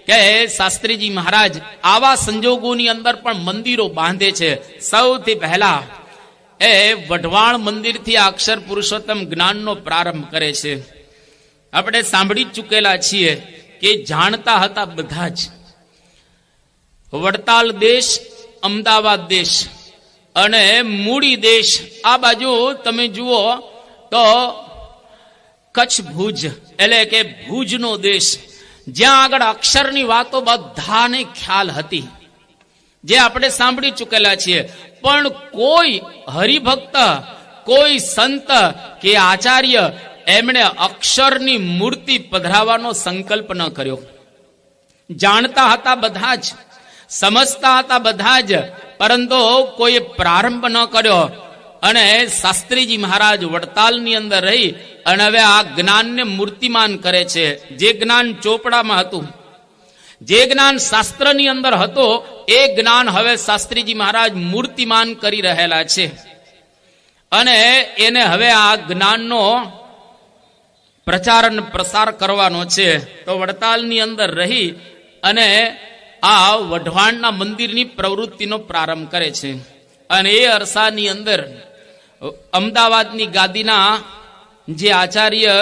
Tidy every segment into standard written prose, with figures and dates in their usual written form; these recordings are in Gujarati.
કે શાસ્ત્રીજી મહારાજ આવા સંજોગોની અંદર પણ મંદિરો બાંધે છે. સૌથી પહેલા એ વઢવાણ મંદિરથી અક્ષર પુરુષોત્તમ જ્ઞાનનો પ્રારંભ કરે છે. આપણે સાંભળી ચૂકેલા છીએ કે જાણતા હતા બધા જ. વડતાલ દેશ, અમદાવાદ દેશ અને મૂડી દેશ, આ બાજુ તમે જુઓ તો કચ્છ ભુજ એટલે કે ભુજનો દેશ, જ્યાં આગળ અક્ષરની વાતો બધાને ખ્યાલ હતી, જે આપણે સાંભળી ચૂકેલા છીએ. પણ કોઈ હરિભક્ત, કોઈ સંત કે આચાર્ય એમણે અક્ષરની મૂર્તિ પધરાવવાનો સંકલ્પ ન કર્યો. જાણતા હતા બધા જ, સમજતા હતા બધા જ, પરંતુ કોઈ પ્રારંભ ન કર્યો. અને શાસ્ત્રીજી મહારાજ વડતાલની અંદર રહી અને હવે આ જ્ઞાનને મૂર્તિમાન કરે છે. જે જ્ઞાન ચોપડામાં હતું, જે જ્ઞાન શાસ્ત્રની અંદર હતો, એ જ્ઞાન હવે શાસ્ત્રીજી મહારાજ મૂર્તિમાન કરી રહેલા છે. અને એને હવે આ જ્ઞાનનો પ્રચાર અને પ્રસાર કરવાનો છે. તો વડતાલની અંદર રહી અને આ વઢવાણના મંદિરની પ્રવૃત્તિનો પ્રારંભ કરે છે. અને એ અરસાની અંદર અમદાવાદની ગાદીના જે આચાર્ય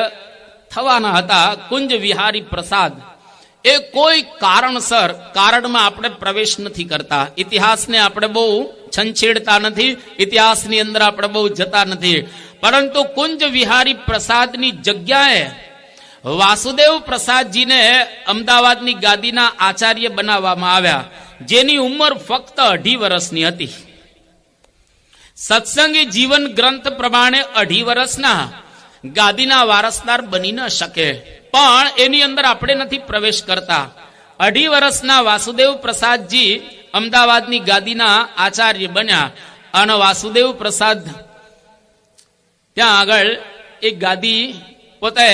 થવાના હતા કુંજ વિહારી પ્રસાદ, એ કોઈ કારણસર, કારણમાં આપણે પ્રવેશ નથી કરતા, ઇતિહાસને આપણે બહુ છંછેડતા નથી, ઇતિહાસની અંદર આપણે બહુ જતા નથી, પરંતુ કુંજ વિહારી પ્રસાદની જગ્યાએ વાસુદેવ પ્રસાદજીને અમદાવાદની ગાદીના આચાર્ય બનાવવામાં આવ્યા, જેની ઉંમર ફક્ત 2.5 વર્ષની હતી. સત્સંગી જીવન ગ્રંથ પ્રમાણે 2.5 વર્ષના ગાદીના વારસદાર બની ન શકે, પણ એની અંદર આપણે નથી પ્રવેશ કરતા. 2.5 વર્ષના વાસુદેવ પ્રસાદજી અમદાવાદની ગાદીના આચાર્ય બન્યા. અને વાસુદેવ પ્રસાદ ત્યાં આગળ એક ગાદી પોતે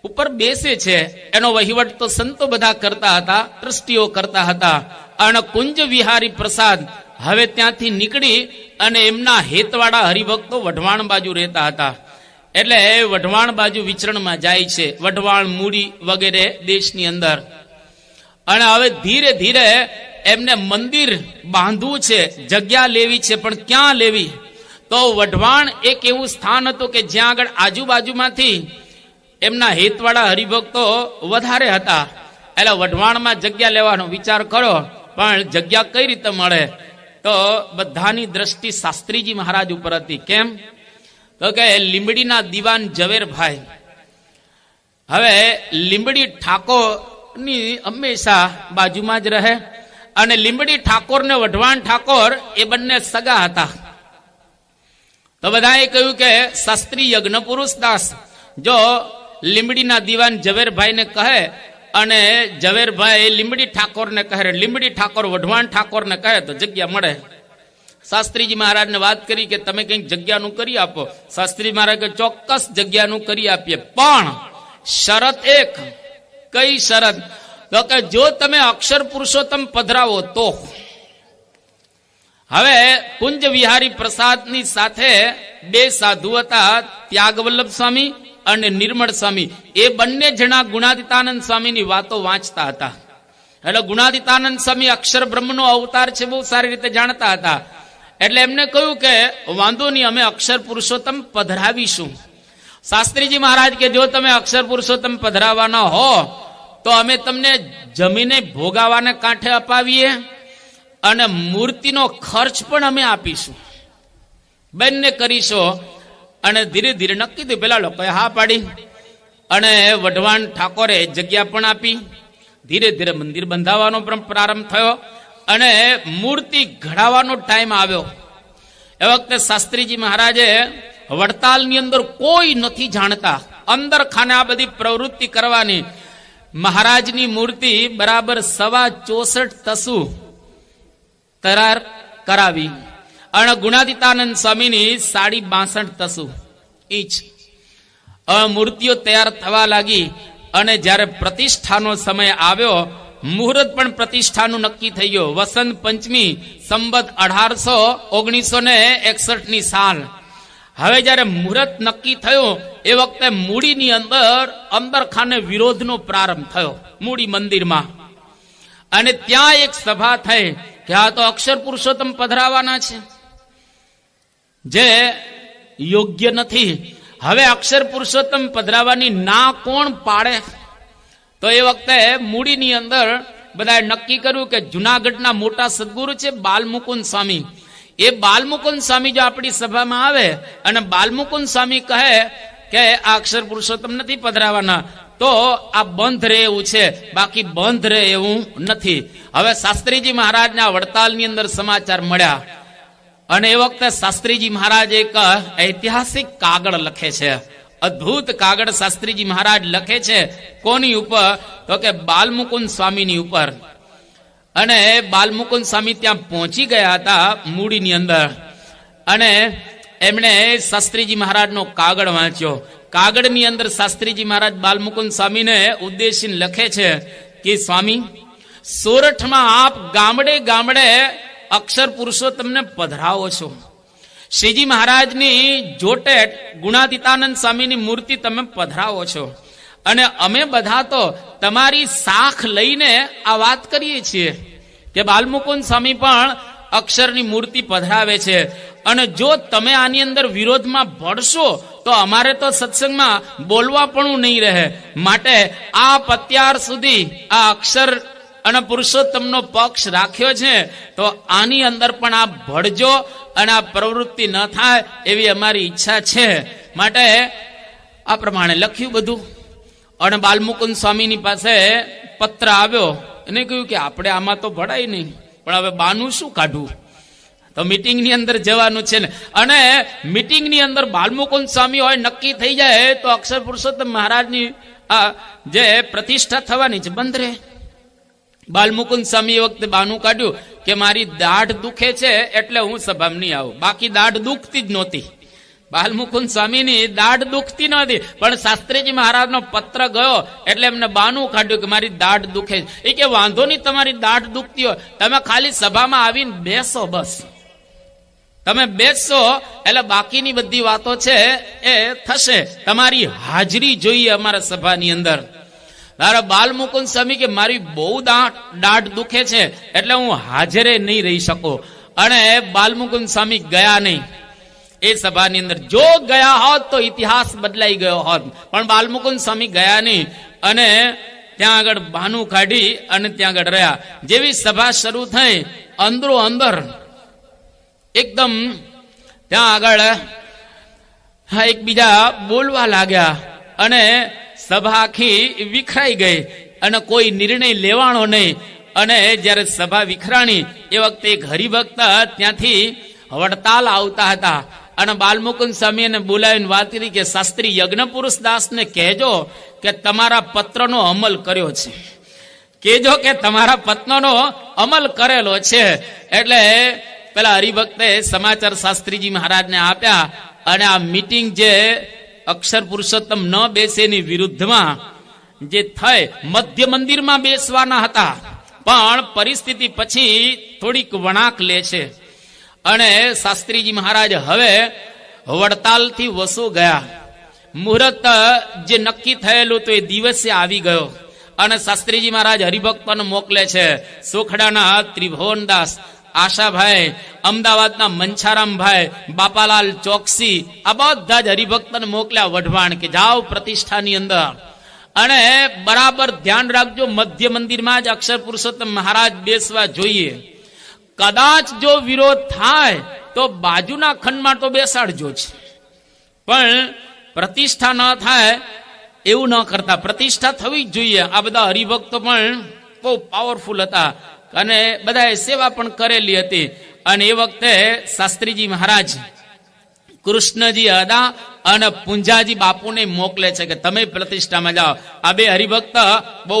ઉપર બેસે છે, એનો વહીવટ તો સંતો બધા કરતા હતા, ટ્રસ્ટીઓ કરતા હતા. અને કુંજ વિહારી પ્રસાદ હવે ત્યાંથી નીકળી અને એમના હેતવાળા હરિભક્તો વઢવાણ બાજુ રહેતા હતા, એટલે વઢવાણ બાજુ વિચરણમાં જાય છે, વઢવાણ, મૂડી વગેરે દેશની અંદર. અને હવે ધીરે ધીરે એમને મંદિર બાંધવું છે, જગ્યા લેવી છે, પણ ક્યાં લેવી? તો વઢવાણ એક એવું સ્થાન હતું કે જ્યાં આગળ આજુબાજુમાંથી એમના હેતવાળા હરિભક્તો વધારે હતા, એટલે વઢવાણમાં જગ્યા લેવાનો વિચાર કરો. પણ જગ્યા કઈ રીતે મળે? તો બધાની દ્રષ્ટિ શાસ્ત્રીજી મહારાજ ઉપર હતી. કેમ? તો કે લીંબડીના દિવાન ઝવેરભાઈ, હવે લીંબડી ઠાકોરની હંમેશા બાજુમાં જ રહે, અને લીંબડી ઠાકોર ને વઢવાણ ઠાકોર એ બંને સગા હતા. તો બધાએ કહ્યું કે શાસ્ત્રી યજ્ઞ પુરુષ દાસ જો લીંબડીના દિવાન ઝવેરભાઈને કહે અને ઝવેરભાઈ લીંબડી ઠાકોરને કહે, લીંબડી ઠાકોર વઢવાણ ઠાકોરને કહે તો જગ્યા મળે. શાસ્ત્રીજી મહારાજને વાત કરી કે તમે કંઈક જગ્યાનું કરી આપો. શાસ્ત્રી મહારાજ કે ચોક્કસ જગ્યાનું કરી આપીએ, પણ શરત એક. કઈ શરત? તો કે જો તમે અક્ષર પુરુષોત્તમ પધરાવો તો. હવે કુંજ વિહારી પ્રસાદની સાથે 2 સાધુ હતા, ત્યાગવલ્લભ સ્વામી અને નિર્મળ સ્વામી. એ બંને જણા ગુણાતીતાનંદ સ્વામીની વાતો વાંચતા હતા. એટલે ગુણાતીતાનંદ સ્વામી અક્ષર બ્રહ્મનો અવતાર છે બહુ સારી રીતે જાણતા હતા. એટલે એમને કહ્યું કે વાંધો નહીં, અમે અક્ષર પુરુષોત્તમ પધરાવીશું. શાસ્ત્રીજી મહારાજ કે જો તમે અક્ષર પુરુષોત્તમ પધરાવાના હો તો અમે તમને જમીને ભોગાવાને કાંઠે અપાવીએ અને મૂર્તિનો ખર્ચ પણ અમે આપીશું, બંને કરીશું. અને ધીરે ધીરે નક્કી થયું. પેલા લોકોએ હા પાડી અને વઢવાણ ઠાકોરે જગ્યા પણ આપી. ધીરે ધીરે મંદિર બંધાવવાનો પણ પ્રારંભ થયો અને મૂર્તિ ઘડાવવાનો ટાઈમ આવ્યો. એ વખતે શાસ્ત્રીજી મહારાજે વડતાલની અંદર કોઈ નથી જાણતા, અંદર ખાને આ બધી પ્રવૃત્તિ કરવાની. મહારાજની મૂર્તિ બરાબર 64 તસુ તરાર કરાવી અને ગુણાતીતાનંદ સ્વામીની 62 તસુ ઇંચ મૂર્તિઓ તૈયાર થવા લાગી. અને જ્યારે પ્રતિષ્ઠાનો સમય આવ્યો, મુહૂર્ત પણ પ્રતિષ્ઠાનું નક્કી થઈ ગયો. વસંત પંચમી સંવત 1961ની સાલ. હવે જયારે મુહૂર્ત નક્કી થયું એ વખતે મૂડીની અંદર ખાને વિરોધનો પ્રારંભ થયો મૂડી મંદિરમાં. અને ત્યાં એક સભા થઈ કે આ તો અક્ષર પુરુષોત્તમ પધરાવાના છે, જે યોગ્ય નથી. હવે અક્ષર પુરુષોત્તમ પધરાવાની ના કોણ પાડે? તો એ વખતે મૂડીની અંદર બધાએ નક્કી કર્યું કે જુનાગઢના મોટા સદગુરુ છે બાલમુકુંદ સ્વામી, એ બાલમુકુંદ સ્વામી જો આપણી સભામાં આવે અને બાલમુકુંદ સ્વામી કહે કે આ અક્ષર પુરુષોત્તમ નથી પધરાવાના, તો આ બંધ રહે એવું છે, બાકી બંધ રહે એવું નથી. હવે શાસ્ત્રીજી મહારાજના વડતાલની અંદર સમાચાર મળ્યા અને એ વખતે શાસ્ત્રીજી મહારાજ એક ઐતિહાસિક કાગળ લખે છે, અદ્ભુત કાગળ શાસ્ત્રીજી મહારાજ લખે છે. કોની ઉપર? તો કે બાલમુકુંદ સ્વામીની ઉપર. અને બાલમુકુંદ સ્વામી ત્યાં પહોંચી ગયા હતા મૂડીની અંદર, અને એમણે શાસ્ત્રીજી મહારાજનો કાગળ વાંચ્યો. કાગળની અંદર શાસ્ત્રીજી મહારાજ બાલમુકુંદ સ્વામીને ઉદ્દેશીને લખે છે કે સ્વામી, સોરઠમાં આપ ગામડે ગામડે અક્ષર પુરુષોત્તમને પધરાવો છો. શ્રીજી મહારાજની જોટેટ ગુણાતીતાનંદ સ્વામીની મૂર્તિ તમે પધરાવો છો, અને અમે બધા તો તમારી સાખ લઈને આ વાત કરીએ છીએ કે બાલમુકુંદ સ્વામી પણ અક્ષરની મૂર્તિ પધરાવે છે, અને જો તમે આની અંદર વિરોધમાં ભળશો તો અમારે તો સત્સંગમાં બોલવા પણ નહીં રહે. માટે આપ અત્યાર સુધી આ અક્ષર અને પુરુષોત્તમનો પક્ષ રાખ્યો છે, તો આની અંદર પણ આપ ભળજો અને આ પ્રવૃત્તિ ન થાય એવી અમારી ઈચ્છા છે. માટે આ પ્રમાણે લખ્યું બધું. અને બાલમુકુંદ સ્વામીની પાસે પત્ર આવ્યો, એને કહ્યું કે આપણે આમાં તો ભળાય નહીં, પણ હવે બાનું શું કાઢવું, તો મીટિંગની અંદર જવાનું છે ને. અને મીટિંગની અંદર બાલમુકુંદ સ્વામી હોય નક્કી થઈ જાય તો અક્ષર પુરુષોત્તમ મહારાજની આ જે પ્રતિષ્ઠા થવાની છે બંધ રહે. બાલમુકુંદ સ્વામી એ વખતે બાનું કાઢ્યું કે મારી દાઢ દુખે છે એટલે હું સભામાં નહીં આવું, બાકી દાઢ દુખતી જ નહોતી. બાલમુકુંદ સ્વામીની દાઢ દુખતી નહોતી, પણ શાસ્ત્રીજી મહારાજનો પત્ર ગયો એટલે એમને બાનું કાઢ્યું કે મારી દાઢ દુખે છે. એ કે વાંધો નહીં, તમારી દાઢ દુખતી હોય, તમે ખાલી સભામાં આવીને બેસો, બસ તમે બેસશો એટલે બાકીની બધી વાતો છે એ થશે, તમારી હાજરી જોઈએ અમારા સભાની અંદર. તારા બાલમુકુંદ સ્વામી કે મારી બહુ દાઢ દુખે છે એટલે હું હાજરે નહીં રહી શકું. અને બાલમુકુંદ સ્વામી ગયા નહીં એ સભાની અંદર. જો ગયા હોત તો ઇતિહાસ બદલાઈ ગયો હોત, પણ બાલમુકુંદ સ્વામી ગયા નહીં અને ત્યાં આગળ બાનું કાઢી અને ત્યાં આગળ રહ્યા. જેવી સભા શરૂ થઈ, અંદરો અંદર એકદમ ત્યાં આગળ એકબીજા બોલવા લાગ્યા અને સભા આખી વિખરાઈ ગઈ અને કોઈ નિર્ણય લેવાનો નહીં. અને જયારે સભા વિખરાણી એ વખતે એક હરિભક્ત ત્યાંથી વડતાલ આવતા હતા અને બાલમુકુંદ સ્વામી એને બોલાવીને વાત કરી કે શાસ્ત્રી યજ્ઞપુરુષ દાસને કહેજો કે તમારા પત્રનો અમલ કર્યો છે, કહેજો કે તમારા પત્રનો અમલ કરેલો છે. એટલે પેલા હરિભક્તે સમાચાર શાસ્ત્રીજી મહારાજને આપ્યા અને આ મીટિંગ જે અક્ષર પુરુષોત્તમ ન બેસેની વિરુદ્ધમાં જે થઈ, મધ્ય મંદિરમાં બેસવાના હતા, પણ પરિસ્થિતિ પછી થોડીક વળાંક લે છે અને શાસ્ત્રીજી મહારાજ હવે વડતાલથી વસો ગયા. મુહૂર્ત જે નક્કી થયેલું તો એ દિવસે આવી ગયો અને શાસ્ત્રીજી મહારાજ હરિભક્તોને મોકલે છે. સોખડાના ત્રિભુવનદાસ, આશાભાઈ, અમદાવાદના મંછારામભાઈ, બાપાલાલ ચોકસી, આ બધા જ હરિભક્તને મોકલ્યા વઢવાણ કે જાઓ પ્રતિષ્ઠાની અંદર અને બરાબર ધ્યાન રાખજો, મધ્ય મંદિરમાં જ અક્ષર પુરુષોત્તમ મહારાજ બેસવા જોઈએ. કદાચ જો વિરોધ થાય તો બાજુના ખંડમાં તો બેસાડજો જ, પણ પ્રતિષ્ઠા ન થાય એવું ન કરતા, પ્રતિષ્ઠા થવી જ જોઈએ. આ બધા હરિભક્તો પણ બહુ પાવરફુલ હતા અને બધાએ સેવા પણ કરેલી હતી. અને એ વખતે શાસ્ત્રીજી મહારાજ કૃષ્ણજી અદા અને પુંજાજી બાપુને મોકલે છે કે તમે પ્રતિષ્ઠામાં જાઓ. આ બે હરિભક્ત બહુ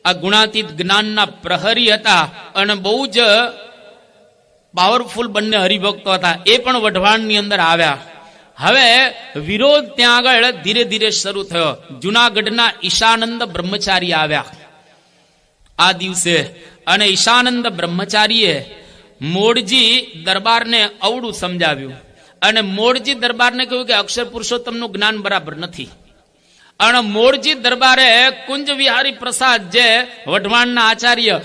આ ગુણાતીત જ્ઞાનના પ્રહરી હતા અને બહુ જ પાવરફુલ બંને હરિભક્તો હતા. એ પણ વઢવાણની અંદર આવ્યા. હવે વિરોધ ત્યાં આગળ ધીરે ધીરે શરૂ થયો. જુનાગઢના ઈશાનંદ બ્રહ્મચારી આવ્યા આ દિવસે અને ઈશાનંદ બ્રહ્મચારીએ મોડજી દરબારને અવળું સમજાવ્યું અને મોરજી દરબારને કહ્યું કે અક્ષર પુરુષોત્તમનું જ્ઞાન બરાબર નથી. અને મોરજી દરબારે કુંજ વિહારી પ્રસાદ જે વઢવાણના આચાર્ય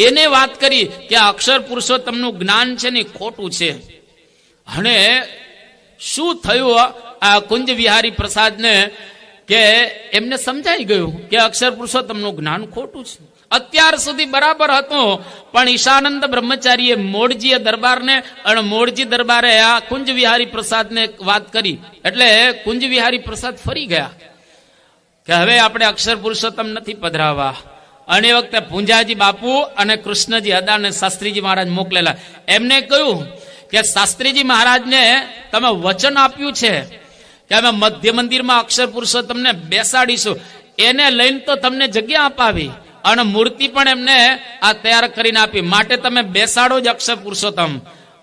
એને વાત કરી કે અક્ષર પુરુષોત્તમનું જ્ઞાન છે ને ખોટું છે. અને શું થયું આ કુંજ વિહારી પ્રસાદને કે એમને સમજાઈ ગયું કે અક્ષર પુરુષોત્તમનું જ્ઞાન ખોટું છે. અત્યાર સુધી બરાબર હતું, પણ ઈશાનંદ બ્રહ્મચારીએ મોરજીએ દરબારને અને મોરજી દરબારે આ કુંજ વિહારી પ્રસાદને વાત કરી એટલે કુંજ વિહારી પ્રસાદ ફરી ગયા કે હવે આપણે અક્ષર પુરુષોત્તમ નથી પધરાવા. અને એ વખતે પૂંજાજી બાપુ અને કૃષ્ણજી હદાને શાસ્ત્રીજી મહારાજ મોકલેલા. એમને કહ્યું કે શાસ્ત્રીજી મહારાજને તમે વચન આપ્યું છે કે અમે મધ્ય મંદિરમાં અક્ષર પુરુષોત્તમને બેસાડીશું, એને લઈને તો તમને જગ્યા અપાવી અને મૂર્તિ પણ એમને આ તૈયાર કરીને આપી, માટે તમે બેસાડો જ અક્ષર પુરુષોત્તમ.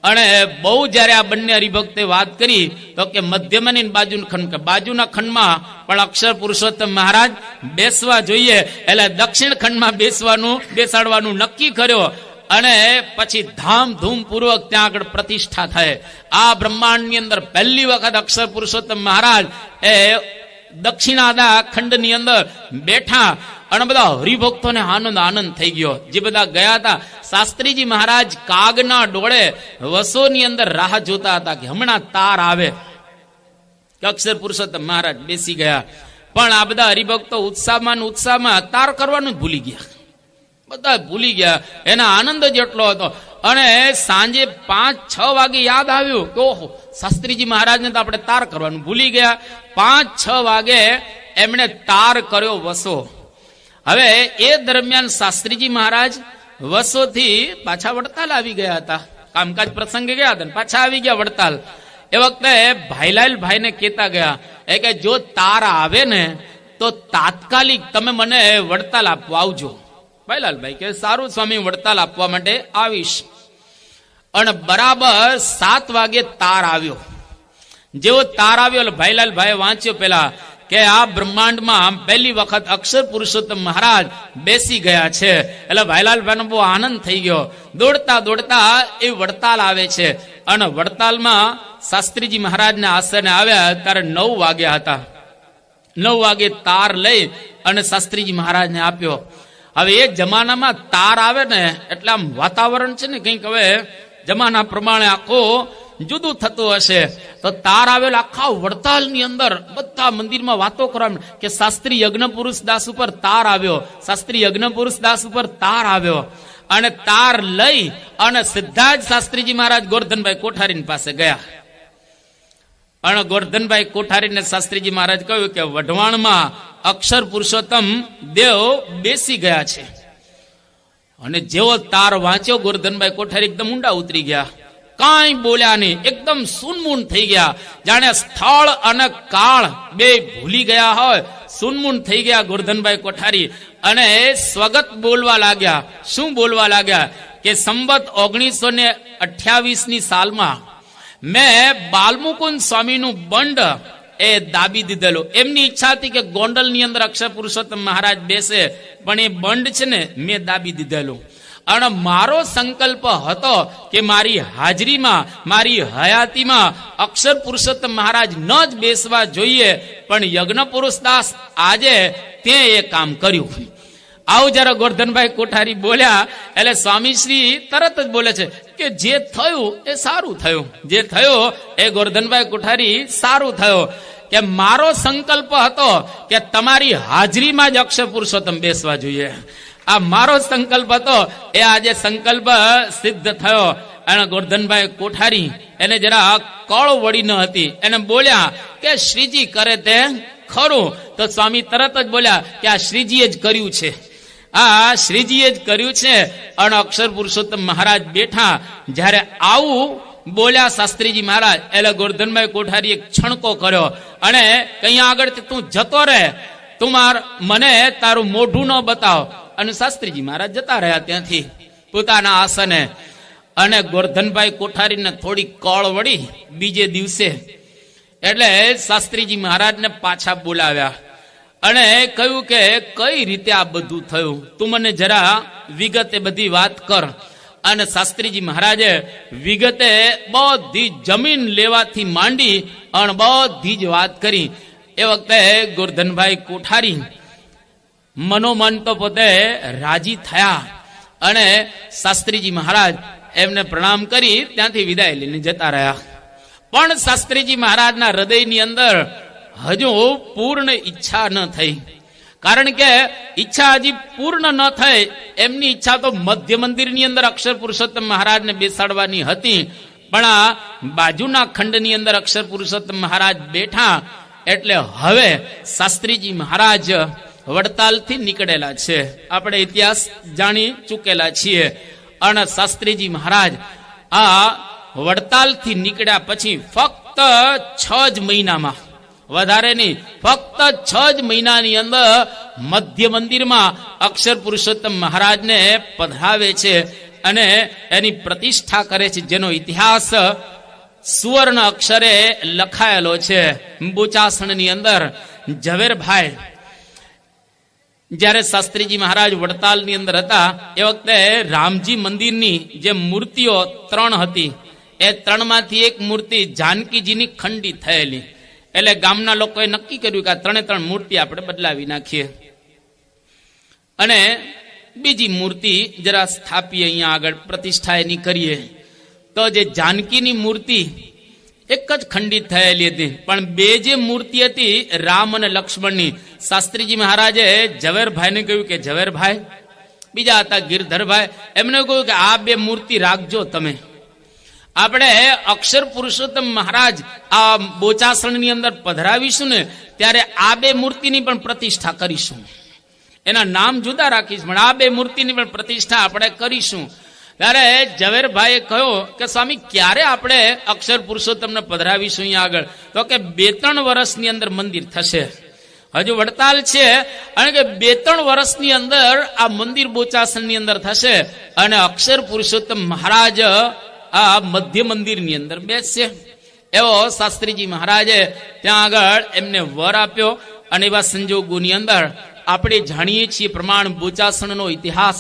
અને બહુ જયારે આ બંને હરિભક્તે વાત કરી તો કે મધ્યમની બાજુના ખંડ, બાજુના ખંડમાં પણ અક્ષર પુરુષોત્તમ મહારાજ બેસવા જોઈએ. એટલે દક્ષિણ ખંડમાં બેસાડવાનું નક્કી કર્યો. અને પછી ધામધૂમ પૂર્વક ત્યાં આગળ પ્રતિષ્ઠા થાય. આ બ્રહ્માંડની અંદર પહેલી વખત અક્ષર પુરુષોત્તમ મહારાજ એ દક્ષિણાદા ખંડની અંદર બેઠા અને બધા હરિભક્તોને આનંદ થઈ ગયો. જે બધા ગયા હતા, શાસ્ત્રીજી મહારાજ કાગના ડોળે વસોની અંદર રાહ જોતા હતા કે હમણાં તાર આવે કે અક્ષર પુરુષોત્તમ મહારાજ બેસી ગયા. પણ આ બધા હરિભક્તો ઉત્સાહમાં તાર કરવાનું જ ભૂલી ગયા, બધા ભૂલી ગયા. એના આનંદ જ એટલો હતો. અને સાંજે 5-6 વાગે યાદ આવ્યું કે ઓહો, શાસ્ત્રીજી મહારાજને તો આપણે તાર કરવાનું ભૂલી ગયા. 5-6 વાગે એમણે તાર કર્યો વસો. હવે એ દરમિયાન શાસ્ત્રીજી મહારાજ વસોથી પાછા વડતાલ આવી ગયા હતા, કામકાજ પ્રસંગે ગયા હતા, પાછા આવી ગયા વડતાલ. એ વખતે ભાઈલાલ ભાઈને કહેતા ગયા એ કે જો તાર આવે ને તો તાત્કાલિક તમે મને વડતાલ આપવા આવજો. ભાઈલાલભાઈ કે સારું સ્વામી, વડતાલ આપવા માટે આવીશ. અને બરાબર 7 વાગે તાર આવ્યો. જેવો તાર આવ્યો એટલે ભાઈલાલભાઈ વાંચ્યો પેલા કે આ બ્રહ્માંડમાં પહેલી વખત અક્ષર પુરુષોત્તમ મહારાજ બેસી ગયા છે. એટલે ભાઈલાલભાઈનો બહુ આનંદ થઈ ગયો. દોડતા એ વડતાલ આવે છે. અને વડતાલમાં શાસ્ત્રીજી મહારાજને આસને આવ્યા ત્યારે 9 વાગ્યા હતા. 9 વાગે તાર લઈ અને શાસ્ત્રીજી મહારાજને આપ્યો. હવે એ જમાનામાં તાર આવે ને એટલે આમ વાતાવરણ છે ને કંઈક હવે જમાના પ્રમાણે આખો જુદું થતું હશે. તો તાર આવેલ આખા વડતાલની અંદર બધા મંદિરમાં વાતો કરવા કે શાસ્ત્રી યજ્ઞ પુરુષ દાસ ઉપર તાર આવ્યો, શાસ્ત્રી યજ્ઞ પુરુષ દાસ ઉપર તાર આવ્યો. અને તાર લઈ અને સીધા જ શાસ્ત્રીજી મહારાજ ગોરધનભાઈ કોઠારી પાસે ગયા. અને ગોરધનભાઈ કોઠારીને શાસ્ત્રીજી મહારાજ કહ્યું કે વઢવાણમાં અક્ષર પુરુષોત્તમ દેવ બેસી ગયા છે. અને જેવો તાર વાંચ્યો ગોરધનભાઈ કોઠારી એકદમ ઊંડા ઉતરી ગયા, કાંઈ બોલ્યા નહીં, એકદમ સુનમૂન થઈ ગયા, જાણે સ્થળ અને કાળ બે ભૂલી ગયા હોય, સુનમૂન થઈ ગયા ગોરધનભાઈ કોઠારી. અને સ્વગત બોલવા લાગ્યા. શું બોલવા લાગ્યા કે સંવત 1928ની સાલમાં મેં બાલમુકુંદ સ્વામીનું બંડ એ દાબી દીધેલું. એમની ઈચ્છા હતી કે ગોંડલની અંદર અક્ષર પુરુષોત્તમ મહારાજ બેસે, પણ એ બંડ છે ને મેં દાબી દીધેલું. અને મારો સંકલ્પ હતો કે મારી હાજરીમાં, મારી હયાતીમાં અક્ષર પુરુષોત્તમ મહારાજ ન જ બેસવા જોઈએ, પણ યજ્ઞ પુરુષ દાસ આજે તે એ કામ કર્યું. આવું જરા ગોરધનભાઈ કોઠારી બોલ્યા એટલે સ્વામીશ્રી તરત જ બોલે છે કે જે થયું એ સારું થયું, જે થયું એ ગોરધનભાઈ કોઠારી સારું થયું. કે મારો સંકલ્પ હતો કે તમારી હાજરીમાં જ અક્ષર પુરુષોત્તમ બેસવા જોઈએ. આ મારો સંકલ્પ હતો, એ આજે સંકલ્પ સિદ્ધ થયો. અને ગોરધનભાઈ કોઠારી એને જરા કળ વળી ન હતી, એને બોલ્યા કે શ્રીજી કરે તે ખરું. તો સ્વામી તરત જ બોલ્યા કે આ શ્રીજીએ જ કર્યું છે, આ શ્રીજીએ જ કર્યું છે. અને અક્ષર પુરુષોત્તમ મહારાજ બેઠા. જ્યારે આવું બોલ્યા શાસ્ત્રીજી મહારાજ એટલે ગોરધનભાઈ કોઠારી એક છણકો કર્યો અને કઈ આગળથી તું જતો રહે, તું મને તારું મોઢું ન બતાવ. અને શાસ્ત્રીજી મહારાજ જતા રહ્યા ત્યાંથી પોતાના આસને. અને ગોરધનભાઈ કોઠારીને થોડી કળ વળી બીજે દિવસે એટલે શાસ્ત્રીજી મહારાજને પાછા બોલાવ્યા અને કહ્યું કે કઈ રીતે આ બધું થયું, તું મને જરા વિગતે બધી વાત કર. અને શાસ્ત્રીજી મહારાજે વિગતે બધી જમીન લેવાથી માંડી અને બધી જ વાત કરી. એ વખતે ગોરધનભાઈ કોઠારી મનોમન તો પોતે રાજી થયા અને શાસ્ત્રીજી મહારાજ એમને પ્રણામ કરી ત્યાંથી વિદાય લઈને જતા રહ્યા. પણ શાસ્ત્રીજી મહારાજના હૃદયની અંદર હજુ પૂર્ણ ઈચ્છા ન થઈ. કારણ કે ઈચ્છા હજી પૂર્ણ ન થઈ. એમની ઈચ્છા તો મધ્ય મંદિરની અંદર અક્ષર પુરુષોત્તમ મહારાજને બેસાડવાની હતી, પણ આ બાજુના ખંડની અંદર અક્ષર પુરુષોત્તમ મહારાજ બેઠા એટલે હવે શાસ્ત્રીજી મહારાજ વડતાલથી નીકળેલા છે. આપણે ઇતિહાસ જાણી ચૂકેલા છીએ. અને શાસ્ત્રીજી મહારાજ આ વડતાલથી નીકળ્યા પછી ફક્ત 6 જ મહિનામાં, વધારે નહીં, ફક્ત 6 જ મહિનાની અંદર મધ્ય મંદિરમાં અક્ષર પુરુષોત્તમ મહારાજને પધરાવે છે અને એની પ્રતિષ્ઠા કરે છે, જેનો ઇતિહાસ સુવર્ણ અક્ષરે લખાયેલો છે. બોચાસણની અંદર ઝવેરભાઈ જ્યારે શાસ્ત્રીજી મહારાજ વડતાલની અંદર હતા એ વખતે રામજી મંદિરની જે મૂર્તિઓ 3 હતી, એ 3માંથી એક મૂર્તિ જાનકીજીની ખંડિત થયેલી. એટલે ગામના લોકોએ નક્કી કર્યું કે આ 3 મૂર્તિ આપણે બદલાવી નાખીએ અને બીજી મૂર્તિ જરા સ્થાપીએ, અહીંયા આગળ પ્રતિષ્ઠા એની કરીએ. તો જે જાનકીની મૂર્તિ એક જ ખંડિત થયેલી હતી, પણ 2 જે મૂર્તિ હતી રામ અને લક્ષ્મણની, શાસ્ત્રીજી મહારાજે ઝવેરભાઈને કહ્યું કે ઝવેરભાઈ, બીજા હતા ગિરધરભાઈ, એમને કહ્યું કે આ 2 મૂર્તિ રાખજો તમે. આપણે અક્ષર પુરુષોત્તમ મહારાજ આ બોચાસણની અંદર પધરાવીશું ને ત્યારે આ 2 મૂર્તિની પણ પ્રતિષ્ઠા કરીશું. એના નામ જુદા રાખીશું, પણ આ 2 મૂર્તિની પણ પ્રતિષ્ઠા આપણે કરીશું. ત્યારે ઝવેરભાઈએ કહ્યું કે સ્વામી, ક્યારે આપણે અક્ષર પુરુષોત્તમને પધરાવીશું અહીંયા આગળ? તો કે 2-3 વર્ષની અંદર મંદિર થશે. હજુ વડતાલ છે અને કે 2-3 વર્ષની અંદર આ મંદિર બોચાસણની અંદર થશે અને અક્ષર પુરુષોત્તમ મહારાજ આ મધ્ય મંદિરની અંદર બેસશે. એવો શાસ્ત્રીજી મહારાજે ત્યાં આગળ એમને વર આપ્યો. અને એવા સંજોગોની અંદર આપણે જાણીએ છીએ પ્રમાણ બોચાસણનો ઇતિહાસ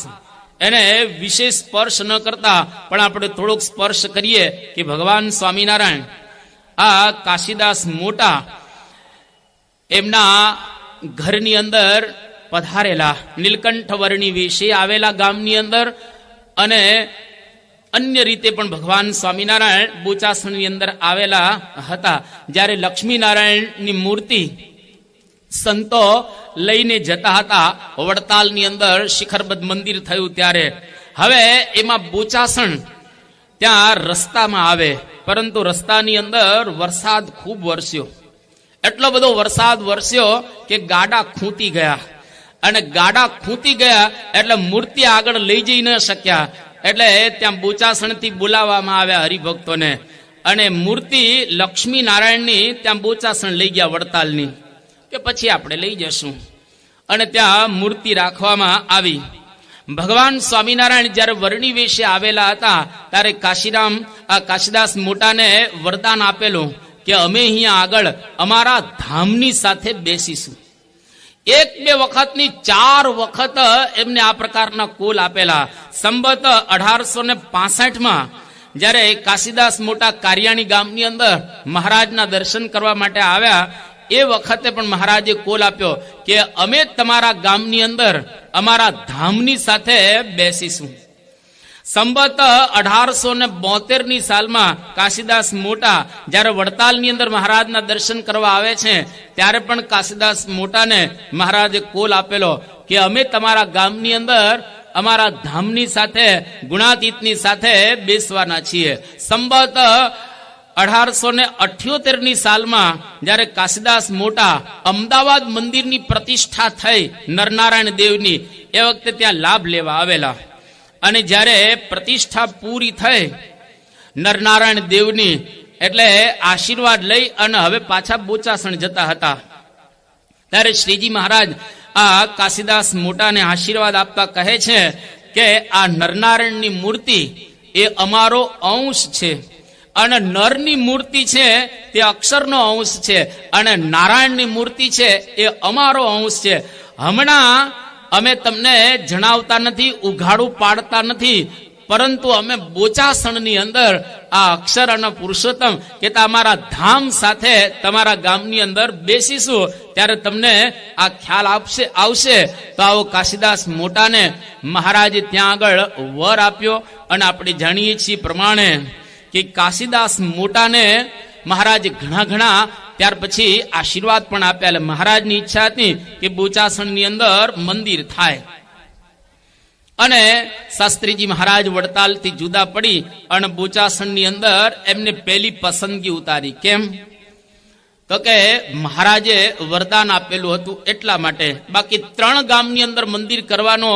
એને વિશેષ સ્પર્શ ન કરતા પણ આપણે થોડોક સ્પર્શ કરીએ કે ભગવાન સ્વામિનારાયણ આ કાશીદાસ મોટા એમના ઘરની અંદર પધારેલા, નીલકંઠ વર્ણી વેશે આવેલા ગામની અંદર, અને અન્ય રીતે પણ ભગવાન સ્વામિનારાયણ બોચાસણની અંદર આવેલા હતા. જ્યારે લક્ષ્મીનારાયણની મૂર્તિ સંતો લઈને જતા હતા વડતાલની અંદર શિખરબદ્ધ મંદિર થયું ત્યારે, હવે એમાં બોચાસણ ત્યાં રસ્તામાં આવે, પરંતુ રસ્તાની અંદર વરસાદ ખૂબ વરસ્યો. એટલો બધો વરસાદ વરસ્યો કે ગાડા ખૂંટી ગયા, અને ગાડા ખૂંટી ગયા એટલે મૂર્તિ આગળ લઈ જઈ ન શક્યા. એટલે ત્યાં બોચાસણથી બોલાવવામાં આવ્યા હરિભક્તોને, અને મૂર્તિ લક્ષ્મી નારાયણની ત્યાં બોચાસણ લઈ ગયા વડતાલની, કે પછી આપણે લઈ જશું. અને ત્યાં મૂર્તિ રાખવામાં આવી. ભગવાન સ્વામિનારાયણ જ્યારે વર્ણી વેશે આવેલા હતા ત્યારે કાશીદાસ મોટાને વરદાન આપેલું કે અમે અહીંયા આગળ અમારા ધામની સાથે બેસીશું. 1-2 વખતની 4 વખત એમને આ પ્રકારના કોલ આપેલા. સંબત 1865માં જ્યારે કાશીદાસ મોટા કારિયાણી ગામની અંદર મહારાજના દર્શન કરવા માટે આવ્યા, એ વખતે પણ મહારાજે કોલ આપ્યો કે અમે તમારા ગામની અંદર અમારા ધામની સાથે બેસીશું. સંબત 1872ની સાલમાં કાશીદાસ મોટા જ્યારે વડતાલની અંદર મહારાજના દર્શન કરવા આવે છે ત્યારે પણ કાશીદાસ મોટાને મહારાજે કોલ આપેલો કે અમે તમારા ગામની અંદર અમારા ધામની સાથે, ગુણાતીતની સાથે બેસવાના છીએ. સંબત 1878ની સાલમાં જ્યારે કાશીદાસ મોટા અમદાવાદ મંદિરની પ્રતિષ્ઠા થઈ નરનારાયણ દેવની, એ વખતે ત્યાં લાભ લેવા આવેલા. અને જ્યારે પ્રતિષ્ઠા પૂરી થઈ નરનારાયણ દેવની, એટલે આશીર્વાદ લઈ અને હવે પાછા બોચાસણ જતા હતા, ત્યારે શ્રીજી મહારાજ આ કાશીદાસ મોટાને આશીર્વાદ આપતા કહે છે કે આ નરનારાયણની મૂર્તિ એ અમારો અંશ છે, અને નરની મૂર્તિ છે તે અક્ષરનો અંશ છે, અને નારાયણની મૂર્તિ છે એ અમારો અંશ છે. હમણાં અમે તમને જણાવતા નથી, ઉઘાડું પાડતા નથી, પરંતુ અમે બોચાસણની અંદર આ અક્ષર અને પુરુષોત્તમ કે તમારા ધામ સાથે તમારા ગામની અંદર બેસીશું ત્યારે તમને આ ખ્યાલ આવશે. તો આવો કાશીદાસ મોટાને મહારાજે ત્યાં આગળ વર આપ્યો. અને આપણે જાણીએ છીએ પ્રમાણે કે કાશીદાસ મોટાને મહારાજ ઘણા ત્યાર પછી આશીર્વાદ પણ આપ્યા. એટલે મહારાજની ઈચ્છા હતી કે બોચાસણની અંદર મંદિર થાય. અને શાસ્ત્રીજી મહારાજ વડતાલથી જુદા પડી અને બોચાસણની અંદર એમને પહેલી પસંદગી ઉતારી. કેમ? તો કે મહારાજે વરદાન આપેલું હતું એટલા માટે. બાકી 3 ગામની અંદર મંદિર કરવાનો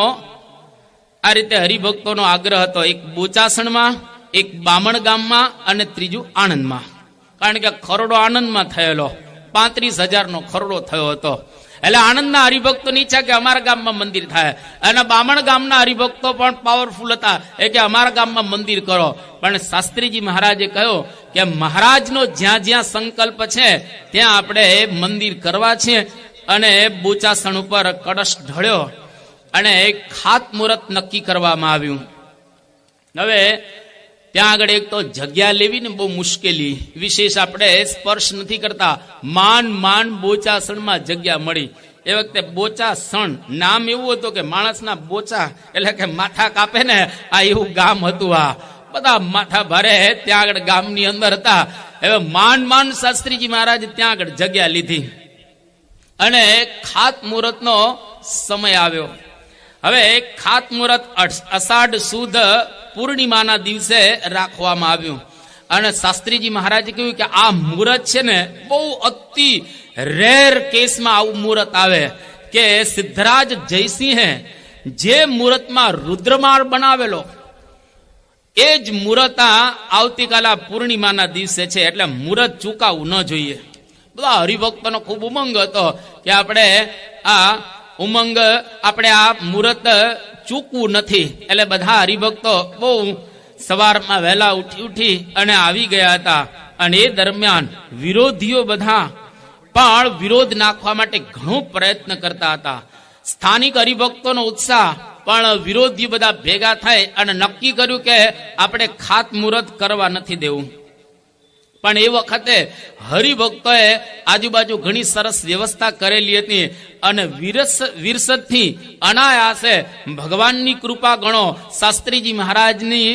આ રીતે હરિભક્તોનો આગ્રહ હતો. એક બોચાસણમાં, એક બામણ ગામમાં અને ત્રીજું આણંદમાં. કારણ કે ખરડો આણંદમાં થયેલો 35,000નો ખરડો થયો હતો. એટલે આણંદના હરિભક્તોની ઈચ્છા કે અમારા ગામમાં મંદિર થાય. અને બામણ ગામના હરિભક્તો પણ પાવરફુલ હતા એ કે અમારા ગામમાં મંદિર કરો. પણ શાસ્ત્રીજી મહારાજે કહ્યું કે મહારાજનો જ્યાં જ્યાં સંકલ્પ છે ત્યાં આપણે મંદિર કરવા છે. અને બોચાસણ ઉપર કળશ ઢળ્યો અને ખાતમુહૂર્ત નક્કી કરવામાં આવ્યું. હવે ત્યાં આગળ એક તો જગ્યા લેવી ને બહુ મુશ્કેલી, વિશેષ આપણે સ્પર્શ નથી કરતા. માંડ બોચાસણમાં જગ્યા મળી. એ વખતે બોચાસણ નામ એવું હતું કે માણસના બોચા એટલે કે માથા કાપે ને આ એવું ગામ હતું. આ બધા માથા ભારે ત્યાં આગળ ગામની અંદર હતા. હવે માંડ શાસ્ત્રીજી મહારાજે ત્યાં આગળ જગ્યા લીધી અને ખાતમુહૂર્તનો સમય આવ્યો. હવે ખાતમુહૂર્ત અષાઢ સુદ પૂર્ણિમાના દિવસે રાખવામાં આવ્યું. અને શાસ્ત્રીજી મહારાજે કહ્યું કે આ મુહૂર્ત છે ને બહુ અતિ રેર કેસમાં આવું મુહૂર્ત આવે કે સિદ્ધરાજ જયસિંહે જે મુહૂર્તમાં રુદ્રમાળ બનાવેલો એ જ મુહૂર્ત આવતીકાલે પૂર્ણિમાના દિવસે છે. એટલે મુહૂર્ત ચૂકાવવું ન જોઈએ. બધા હરિભક્તોનો ખૂબ ઉમંગ હતો કે આપણે આ મુહૂર્ત ચૂકવું નથી. એટલે બધા હરિભક્તો બહુ સવારમાં વહેલા ઉઠી અને આવી ગયા હતા. અને એ દરમિયાન વિરોધીઓ બધા પણ વિરોધ નાખવા માટે ઘણો પ્રયત્ન કરતા હતા. સ્થાનિક હરિભક્તોનો ઉત્સાહ પણ વિરોધીઓ બધા ભેગા થાય અને નક્કી કર્યું કે આપણે ખાતમુહૂર્ત કરવા નથી દેવું. પણ એ વખતે હરિભક્તોએ આજુબાજુ ઘણી સરસ વ્યવસ્થા કરેલી હતી. અને વિરસદથી અનાયાસે ભગવાનની કૃપા ગણો, શાસ્ત્રીજી મહારાજની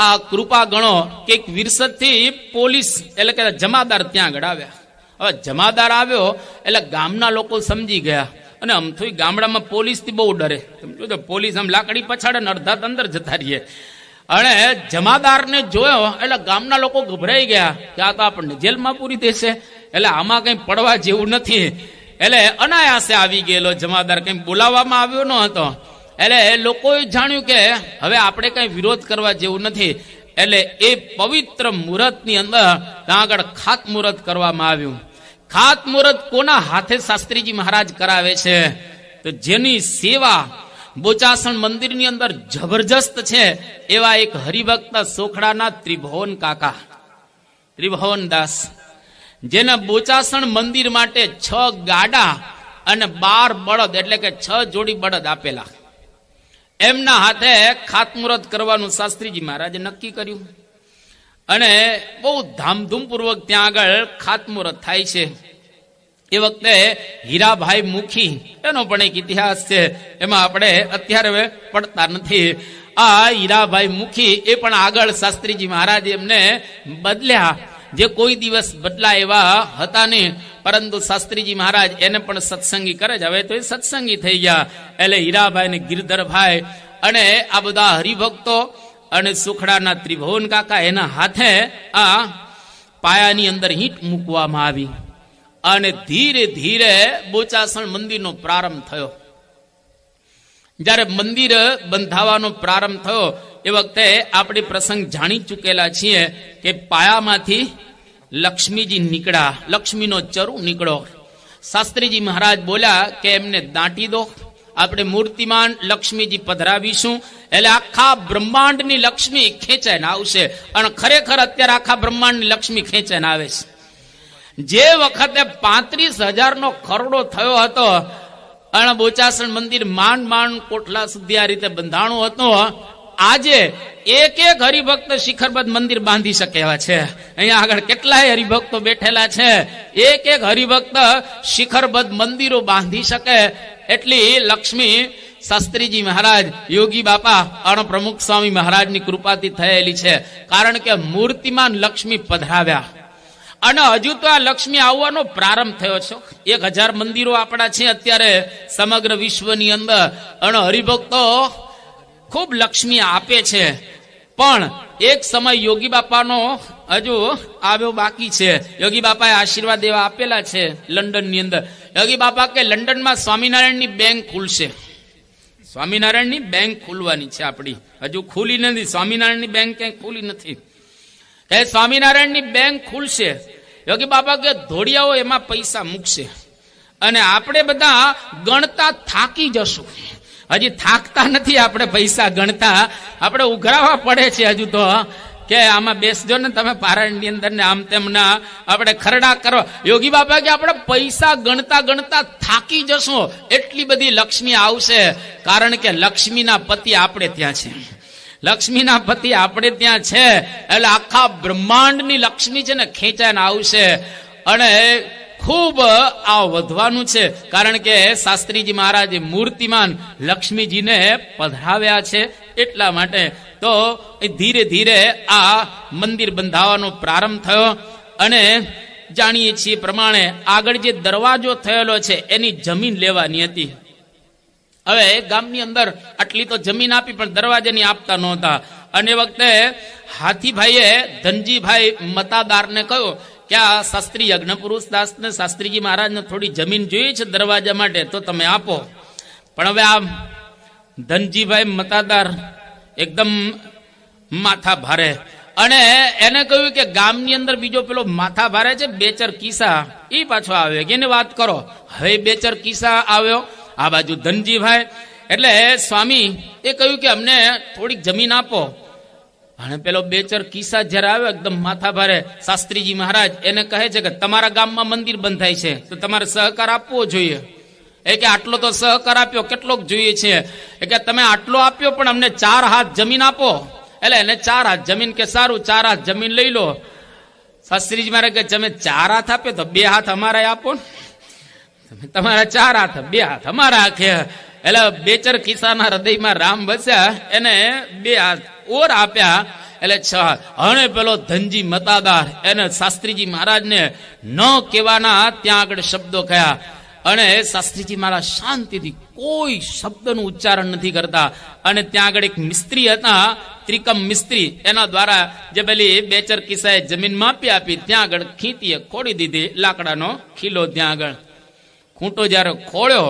આ કૃપા ગણો કે વિરસદથી પોલીસ એટલે કે જમાદાર ત્યાં આગળ આવ્યા. હવે જમાદાર આવ્યો એટલે ગામના લોકો સમજી ગયા. અને અમથું ગામડામાં પોલીસથી બહુ ડરે. સમજો પોલીસ આમ લાકડી પછાડે ને અડધા અંદર જતા રહીએ. અને જમાદારને જોયો એટલે ગામના લોકો ગભરાઈ ગયા કે આ તો આપણને જેલમાં પૂરી દેશે. એટલે આમાં કઈ પડવા જેવું નથી. એટલે અનાયાસે આવી ગયેલો જમાદાર, કઈ બોલાવવામાં આવ્યો ન હતો. એટલે લોકોએ જાણ્યું કે હવે આપણે કઈ વિરોધ કરવા જેવું નથી. એટલે એ પવિત્ર મુહૂર્તની અંદર ત્યાં આગળ ખાતમુહૂર્ત કરવામાં આવ્યું. ખાતમુહૂર્ત કોના હાથે શાસ્ત્રીજી મહારાજ કરાવે છે? તો જેની સેવા બોચાસણ મંદિરની અંદર જબરજસ્ત છે એવા એક હરિભક્ત સોખડાના ત્રિભુવન કાકા, ત્રિભુવનદાસ, જેના બોચાસણ મંદિર માટે 6 ગાડા અને 12 બળદ એટલે કે 6 જોડી બળદ આપેલા. એમના હાથે ખાતમુહૂર્ત કરવાનું શાસ્ત્રીજી મહારાજે નક્કી કર્યું. અને બહુ ધામધૂમપૂર્વક ત્યાં આગળ ખાતમુહૂર્ત થાય છે. એ વખતે હીરાભાઈ મુખી એનો પણ એક ઇતિહાસ છે, એમાં આપણે અત્યારે પડતા નથી. આ હીરાભાઈ મુખી એ પણ આગળ શાસ્ત્રીજી મહારાજે એમને બદલ્યા, જે કોઈ દિવસ બદલા એવા હતા નહીં. પરંતુ શાસ્ત્રીજી મહારાજ એને પણ સત્સંગી કરે જ. હવે તો એ સત્સંગી થઈ ગયા. એટલે હીરાભાઈ ને ગિરધરભાઈ અને આ બધા હરિભક્તો અને સુખડાના ત્રિભુવન કાકા એના હાથે આ પાયાની અંદર ઈંટ મૂકવામાં આવી. અને ધીરે ધીરે બોચાસણ મંદિરનો પ્રારંભ થયો. જ્યારે મંદિર બંધાવાનો પ્રારંભ થયો એ વખતે આપણે પ્રસંગ જાણી ચૂકેલા છીએ કે પાયામાંથી લક્ષ્મીજી નીકળ્યા, લક્ષ્મીનો ચરુ નીકળ્યો. શાસ્ત્રીજી મહારાજ બોલ્યા કે એમને દાંટી દો, આપણે મૂર્તિમાન લક્ષ્મીજી પધરાવીશું. એટલે આખા બ્રહ્માંડની લક્ષ્મી ખેંચાઈને આવશે. અને ખરેખર અત્યારે આખા બ્રહ્માંડની લક્ષ્મી ખેંચાઈને આવે છે. જે વખતે 35,000નો ખરડો થયો હતો અને બોચાસણ મંદિર માંડ કોટલા સુધી આ રીતે બંધાણું હતું, આજે એક એક હરિભક્ત શિખરબદ્ધ મંદિર બાંધી શકે એવા છે. અહીંયા આગળ કેટલાય હરિભક્તો બેઠેલા છે. એક એક હરિભક્ત શિખરબદ્ધ મંદિરો બાંધી શકે એટલી લક્ષ્મી શાસ્ત્રીજી મહારાજ, યોગી બાપા, અણપ્રમુખ સ્વામી મહારાજની કૃપાથી થયેલી છે. કારણ કે મૂર્તિમાન લક્ષ્મી પધરાવ્યા અને હજુ તો આ લક્ષ્મી આવવાનો પ્રારંભ થયો છે. 1000 મંદિરો આપણા છે અત્યારે સમગ્ર વિશ્વની અંદર, અને હરિભક્તો ખૂબ લક્ષ્મી આપે છે. પણ એક સમય યોગી બાપાનો હજુ આવ્યો બાકી છે. યોગી બાપાએ આશીર્વાદ એવા આપેલા છે લંડનની અંદર. યોગી બાપા કે લંડનમાં સ્વામિનારાયણની બેંક ખુલશે. સ્વામિનારાયણની બેંક ખુલવાની છે આપણી, હજુ ખુલી નથી. સ્વામિનારાયણની બેંક ક્યાંય ખુલી નથી. એ સ્વામિનારાયણની બેંક ખુલશે. યોગી બાપા કે ધોળિયાઓ એમાં પૈસા મૂકશે અને આપણે બધા ગણતા થાકી જશું. હજી થાકતા નથી આપણે પૈસા ગણતા, આપણે ઉઘરાવા પડે છે હજુ તો, કે આમાં બેસજો ને તમે પારાયણની અંદર ને આમ તેમ ના આપણે ખરડા કરો. યોગી બાપા કે આપણે પૈસા ગણતા ગણતા થાકી જશું, એટલી બધી લક્ષ્મી આવશે. કારણ કે લક્ષ્મીના પતિ આપણે ત્યાં છે. લક્ષ્મીના પતિ આપણે ત્યાં છે એટલે આખા બ્રહ્માંડની લક્ષ્મી છે ને ખેંચાઈને આવશે. અને ખૂબ આ વધવાનું છે. કારણ કે શાસ્ત્રીજી મહારાજે મૂર્તિમાન લક્ષ્મીજીને પધરાવ્યા છે. એટલા માટે તો ધીરે ધીરે આ મંદિર બંધાવવાનો પ્રારંભ થયો. અને જાણીએ છીએ પ્રમાણે આગળ જે દરવાજો થયેલો છે એની જમીન લેવાની હતી. હવે ગામની અંદર આટલી તો જમીન આપી પણ દરવાજાની આપતા નહોતા. અને વખતે હાથીભાઈએ ધનજીભાઈ મતાદારને કહ્યું કે આ શાસ્ત્રી યજ્ઞપુરુષ દાસને શાસ્ત્રીજી મહારાજને થોડી જમીન જોઈએ છે દરવાજા માટે, તો તમે આપો. પણ હવે આ ધનજીભાઈ મતાદાર એકદમ માથા ભારે, અને એને કહ્યું કે ગામની અંદર બીજો પેલો માથા ભારે છે બેચર કિસ્સા, એ પાછો આવ્યો કે એને વાત કરો. હવે બેચર કિસ્સા આવ્યો આ બાજુ ધનજીભાઈ. એટલે સ્વામી એ કહ્યું કે અમને થોડીક જમીન આપો. અને પેલો બેચર કિસ્સા જયારે આવ્યો એકદમ માથા ભારે, શાસ્ત્રીજી મહારાજ એને કહે છે કે તમારા ગામમાં મંદિર બંધાય છે તો તમારે સહકાર આપવો જોઈએ. એ કે આટલો તો સહકાર આપ્યો, કેટલોક જોઈએ છે? એ કે તમે આટલો આપ્યો પણ અમને 4 હાથ જમીન આપો. એટલે એને 4 હાથ જમીન. કે સારું 4 હાથ જમીન લઈ લો. શાસ્ત્રીજી મહારાજ કે તમે 4 હાથ આપે તો 2 હાથ અમારા આપો ને. તમારા 4 હાથ 2 હાથ અમારા આખે. એટલે બેચર કિસ્સાના હૃદયમાં રામ બસ્યા, એને 2 હાથ ઓર આપ્યા એટલે 6 હાથ. હવે પેલો ધનજી મતાદાર એને શાસ્ત્રીજી મહારાજને ન કહેવાના ત્યાં આગળ શબ્દો કહ્યા. અને શાસ્ત્રીજી મહારાજ શાંતિથી કોઈ શબ્દનું ઉચ્ચારણ નથી કરતા. અને ત્યાં આગળ એક મિસ્ત્રી હતા, ત્રિકમ મિસ્ત્રી, એના દ્વારા જે પેલી બેચર કિસ્સાએ જમીન માપી આપી ત્યાં આગળ ખીંતીએ ખોડી દીધી. લાકડાનો ખીલો ત્યાં આગળ ખૂંટો જયારે ખોળ્યો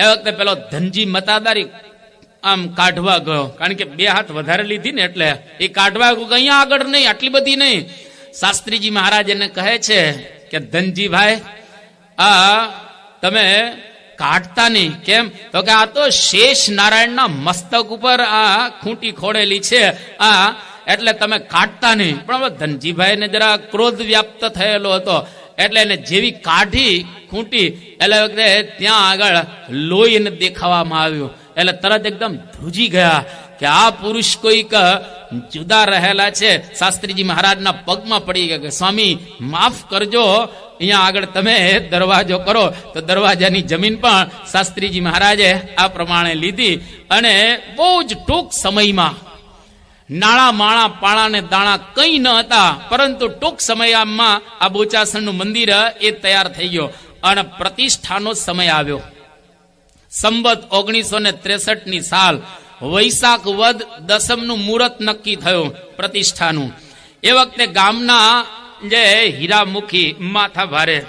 એ વખતે પેલો ધનજી મતાદારી આમ કાઢવા ગયો. કારણ કે 2 હાથ વધારે લીધી ને એટલે એ કાઢવા ગયો. અહીંયા આગળ નહીં, આટલી બધી નહીં. શાસ્ત્રીજી મહારાજ એને કહે છે કે ધનજીભાઈ આ તમે કાઢતા નહીં. કેમ? તો કે આ તો શેષ નારાયણના મસ્તક ઉપર આ ખૂંટી ખોડેલી છે આ, એટલે તમે કાઢતા નહીં. પણ હવે ધનજીભાઈને જરા ક્રોધ વ્યાપ્ત થયેલો હતો એટલે એને જેવી કાઢી ખૂંટી એટલે વખતે ત્યાં આગળ લોહીને દેખાવામાં આવ્યું. એટલે તરત એકદમ ધ્રુજી ગયા કે આ પુરુષ કોઈક જુદા રહેલા છે. શાસ્ત્રીજી મહારાજના પગમાં પડી ગયા કે સ્વામી માફ કરજો, અહીંયા આગળ તમે દરવાજો કરો. તો દરવાજાની જમીન પણ શાસ્ત્રીજી મહારાજે આ પ્રમાણે લીધી. અને બહુ જ ટૂંક સમયમાં નાણાં માણા પાણા ને દાણા કઈ ન હતા, પરંતુ ટૂંક સમયમાં આ બોચાસણનું મંદિર એ તૈયાર થઈ ગયો. અને પ્રતિષ્ઠાનો સમય આવ્યો. સંવત 1963 સાલ વૈશાખ વદ 10 મુહૂર્ત નક્કી થયું પ્રતિષ્ઠાનું. એ વખતે ગામના જે હીરામુખી માથા ભારે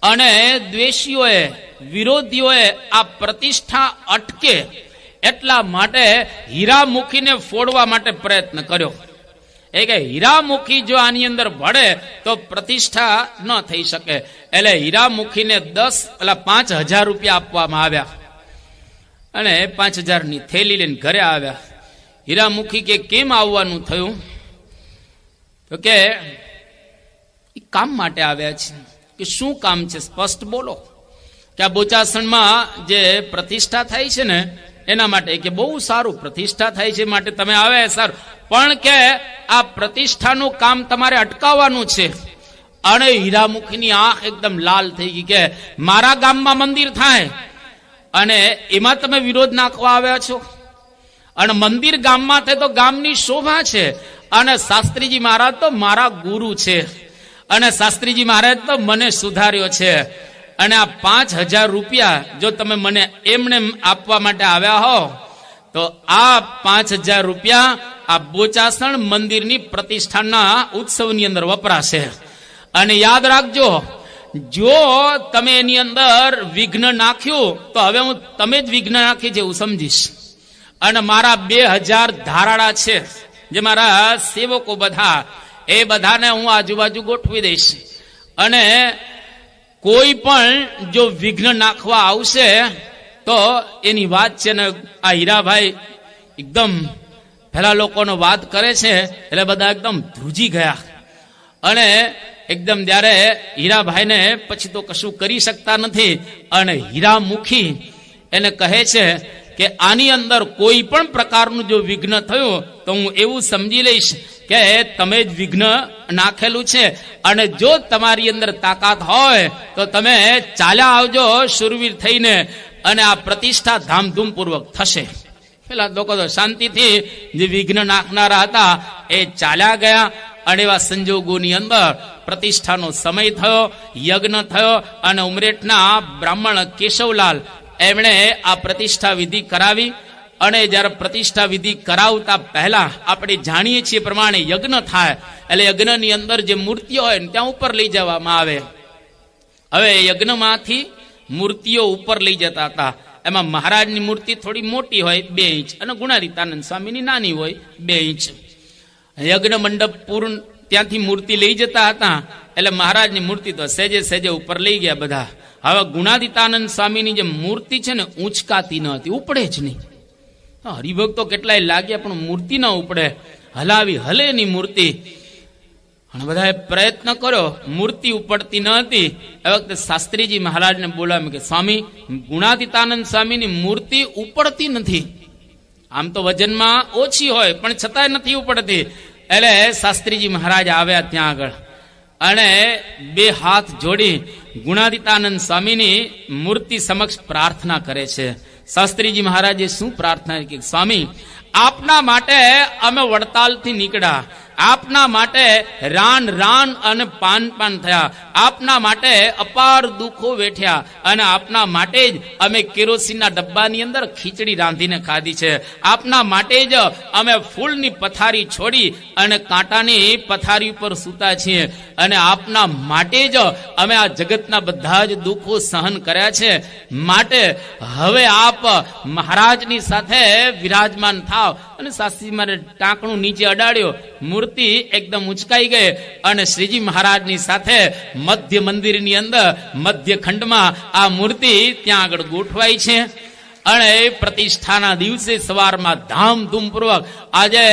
અને દ્વેષીઓએ, વિરોધીઓએ આ પ્રતિષ્ઠા અટકે એટલા માટે હીરામુખીને ફોડવા માટે પ્રયત્ન કર્યો. એ કે હીરામુખી જો આની અંદર ભળે તો પ્રતિષ્ઠા ન થઈ શકે. એટલે હીરામુખીને 5,000 રૂપિયા આપવામાં આવ્યા. અને 5,000ની થેલી લઈને ઘરે આવ્યા. હીરામુખી કે કેમ આવવાનું થયું? તો કે કામ માટે આવ્યા છે. કે શું કામ છે સ્પષ્ટ બોલો. કે આ બોચાસણમાં જે પ્રતિષ્ઠા થાય છે ને એના માટે કે બહુ સારું પ્રતિષ્ઠા થાય છે માટે તમે આવે સારું, પણ કે આ પ્રતિષ્ઠાનું કામ તમારે અટકાવવાનું છે. અને હીરામુખીની આંખ એકદમ લાલ થઈ ગઈ કે મારા ગામમાં મંદિર થાય અને એમાં તમે વિરોધ નાખવા આવ્યા છો. અને મંદિર ગામમાં થાય તો ગામની શોભા છે. અને શાસ્ત્રીજી મહારાજ તો મારા ગુરુ છે અને શાસ્ત્રીજી મહારાજ તો મને સુધાર્યો છે. અને આ 5,000 રૂપિયા જો તમે મને એમને આપવા માટે આવ્યા હો તો આ 5,000 રૂપિયા આ બોચાસણ મંદિરની પ્રતિષ્ઠાના ઉત્સવની અંદર વપરાશે. અને યાદ રાખજો, જો તમે એની અંદર વિઘ્ન નાખ્યું તો હવે હું તમે જ વિઘ્ન નાખી છે એવું સમજીશ. અને મારા 2,000 ધારાળા છે જે મારા સેવકો બધા, એ બધાને હું આજુબાજુ ગોઠવી દઈશ. અને કોઈ પણ જો વિઘ્ન નાખવા આવશે તો એની વાત છે ને આ હીરાભાઈ એકદમ પેલા લોકોનો વાત કરે છે એટલે બધા એકદમ ધ્રુજી ગયા. અને એકદમ ત્યારે હીરાભાઈને પછી તો કશું કરી શકતા નથી. અને હીરામુખી એને કહે છે કે આની અંદર કોઈ પણ પ્રકારનું જો વિઘ્ન થયું તો હું એવું સમજી લઈશ કે તમે જ વિઘ્ન નાખેલું છે. અને જો તમારી અંદર તાકાત હોય તો તમે ચાલ્યા આવજો શૂરવીર થઈને, અને આ પ્રતિષ્ઠા ધામધૂમપૂર્વક થશે. પેલા લોકો તો શાંતિથી જે વિઘ્ન નાખનારા હતા એ ચાલ્યા ગયા. અને એવા સંજોગોની અંદર પ્રતિષ્ઠાનો સમય થયો, યજ્ઞ થયો. અને ઉમરેઠના બ્રાહ્મણ કેશવલાલ એમણે આ પ્રતિષ્ઠા વિધિ કરાવી. અને જ્યારે પ્રતિષ્ઠા વિધિ કરાવતા પહેલા આપણે જાણીએ છીએ પ્રમાણે યજ્ઞ થાય એટલે યજ્ઞની અંદર જે મૂર્તિઓ હોય ત્યાં ઉપર લઈ જવામાં આવે. હવે યજ્ઞમાંથી મૂર્તિઓ ઉપર લઈ જતા હતા. એમાં મહારાજની મૂર્તિ થોડી મોટી હોય 2 ઇંચ અને ગુણાતીતાનંદ સ્વામીની નાની હોય 2 ઇંચ. યજ્ઞ મંડપ પૂર્ણ ત્યાંથી મૂર્તિ લઈ જતા હતા એટલે મહારાજની મૂર્તિ તો સેજે સેજે ઉપર લઈ ગયા બધા. હવે ગુણાતીતાનંદ સ્વામીની જે મૂર્તિ છે ને ઊંચકાતી ન હતી, ઉપડે જ નહીં. હરિભક્તો કેટલાય લાગ્યા પણ મૂર્તિ ન ઉપડે, હલાવી હલે ની મૂર્તિ. અને બધાએ પ્રયત્ન કર્યો, મૂર્તિ ઉપડતી ન હતી. એ વખતે શાસ્ત્રીજી મહારાજને બોલાવ્યા કે સ્વામી, ગુણાતીતાનંદ સ્વામીની મૂર્તિ ઉપડતી નથી. આમ તો વજનમાં ઓછી હોય પણ છતાંય નથી ઉપડતી. એટલે શાસ્ત્રીજી મહારાજ આવ્યા ત્યાં આગળ અને 2 હાથ જોડી ગુણાતીતાનંદ સ્વામીની મૂર્તિ સમક્ષ પ્રાર્થના કરે છે. શાસ્ત્રીજી મહારાજે શું પ્રાર્થના કે સ્વામી, આપના માટે અમે વડતાલથી નીકળ્યા, આપના માટે રાન રાન અને પાન પાન થયા, આપના માટે અપાર દુઃખો વેઠ્યા અને આપના માટે જ અમે કેરોસીનના ડબ્બાની અંદર ખીચડી રાંધીને ખાધી છે. આપના માટે જ અમે ફૂલની પથારી છોડી અને કાંટાની પથારી ઉપર સૂતા છીએ. અને આપના માટે જ અમે આ જગતના બધા જ દુઃખો સહન કર્યા છે. માટે હવે આપ મહારાજની સાથે વિરાજમાન થાવ. અને શાસ્ત્રીજી મારે ટાંકણું નીચે અડાડ્યો, મૂર્તિ એકદમ ઉંચકાઈ ગઈ. અને શ્રીજી મહારાજની સાથે મધ્ય મંદિરની અંદર મધ્ય ખંડમાં આ મૂર્તિ ત્યાં આગળ ગોઠવાઈ છે. અને પ્રતિષ્ઠાના દિવસે સવારમાં ધામધૂમપૂર્વક આજે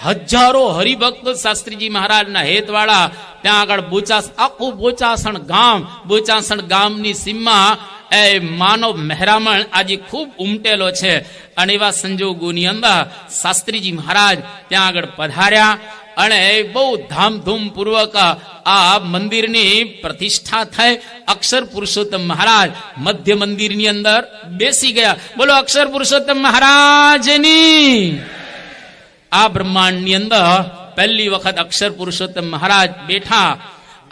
હજારો હરિભક્તો શાસ્ત્રીજી મહારાજના હેતવાળા ત્યાં આગળ આખું બોચાસણ ગામની સીમમાં એ માનવ મહેરામણ આજે ખૂબ ઉમટેલો છે. અને એવા સંજોગોની અંદર શાસ્ત્રીજી મહારાજ ત્યાં આગળ પધાર્યા અને બહુ ધામધૂમ પૂર્વક આ મંદિરની પ્રતિષ્ઠા થઈ. અક્ષર પુરુષોત્તમ મહારાજ મધ્ય મંદિરની અંદર બેસી ગયા. બોલો અક્ષર પુરુષોત્તમ મહારાજની. આ બ્રહ્માંડની અંદર પહેલી વખત અક્ષર પુરુષોત્તમ મહારાજ બેઠા.